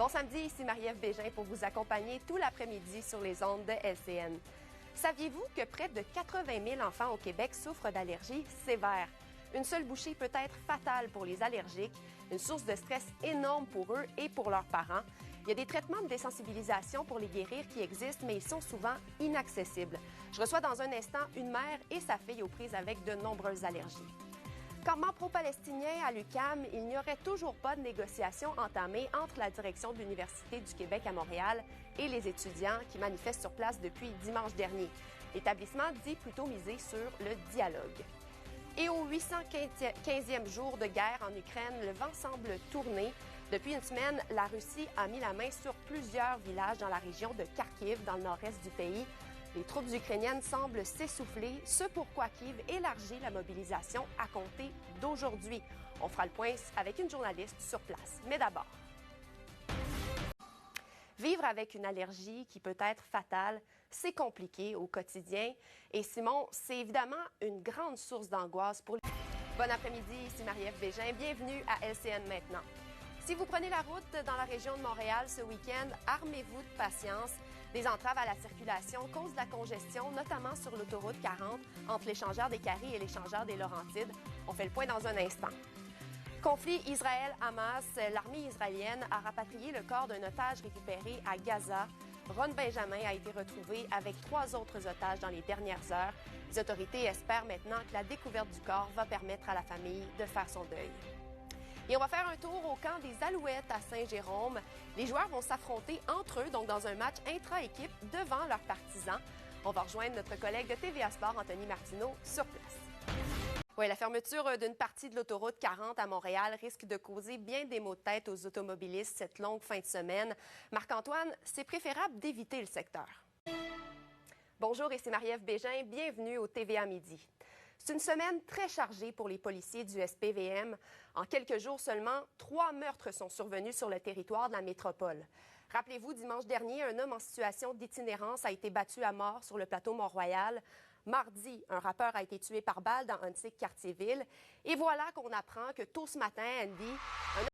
Bon samedi, ici Marie-Ève Bégin pour vous accompagner tout l'après-midi sur les ondes de LCN. Saviez-vous que près de 80 000 enfants au Québec souffrent d'allergies sévères? Une seule bouchée peut être fatale pour les allergiques, une source de stress énorme pour eux et pour leurs parents. Il y a des traitements de désensibilisation pour les guérir qui existent, mais ils sont souvent inaccessibles. Je reçois dans un instant une mère et sa fille aux prises avec de nombreuses allergies. Campement pro-palestinien à l'UQAM, il n'y aurait toujours pas de négociations entamées entre la direction de l'Université du Québec à Montréal et les étudiants qui manifestent sur place depuis dimanche dernier. L'établissement dit plutôt miser sur le dialogue. Et au 815e jour de guerre en Ukraine, le vent semble tourner. Depuis une semaine, la Russie a mis la main sur plusieurs villages dans la région de Kharkiv, dans le nord-est du pays. Les troupes ukrainiennes semblent s'essouffler, ce pourquoi Kiev élargit la mobilisation à compter d'aujourd'hui. On fera le point avec une journaliste sur place. Mais d'abord, vivre avec une allergie qui peut être fatale, c'est compliqué au quotidien. Et Simon, c'est évidemment une grande source d'angoisse pour les... Bon après-midi, ici Marie-Ève Bégin. Bienvenue à LCN maintenant. Si vous prenez la route dans la région de Montréal ce week-end, armez-vous de patience. Des entraves à la circulation causent de la congestion, notamment sur l'autoroute 40 entre l'échangeur des Caries et l'échangeur des Laurentides. On fait le point dans un instant. Conflit Israël-Hamas, l'armée israélienne a rapatrié le corps d'un otage récupéré à Gaza. Ron Benjamin a été retrouvé avec 3 autres otages dans les dernières heures. Les autorités espèrent maintenant que la découverte du corps va permettre à la famille de faire son deuil. Et on va faire un tour au camp des Alouettes à Saint-Jérôme. Les joueurs vont s'affronter entre eux, donc dans un match intra-équipe devant leurs partisans. On va rejoindre notre collègue de TVA Sport, Anthony Martineau, sur place. Oui, la fermeture d'une partie de l'autoroute 40 à Montréal risque de causer bien des maux de tête aux automobilistes cette longue fin de semaine. Marc-Antoine, c'est préférable d'éviter le secteur. Bonjour, ici Marie-Ève Bégin. Bienvenue au TVA Midi. C'est une semaine très chargée pour les policiers du SPVM. En quelques jours seulement, 3 meurtres sont survenus sur le territoire de la métropole. Rappelez-vous, dimanche dernier, un homme en situation d'itinérance a été battu à mort sur le plateau Mont-Royal. Mardi, un rappeur a été tué par balle dans Huntsic, Quartier-Ville. Et voilà qu'on apprend que tôt ce matin, Andy, un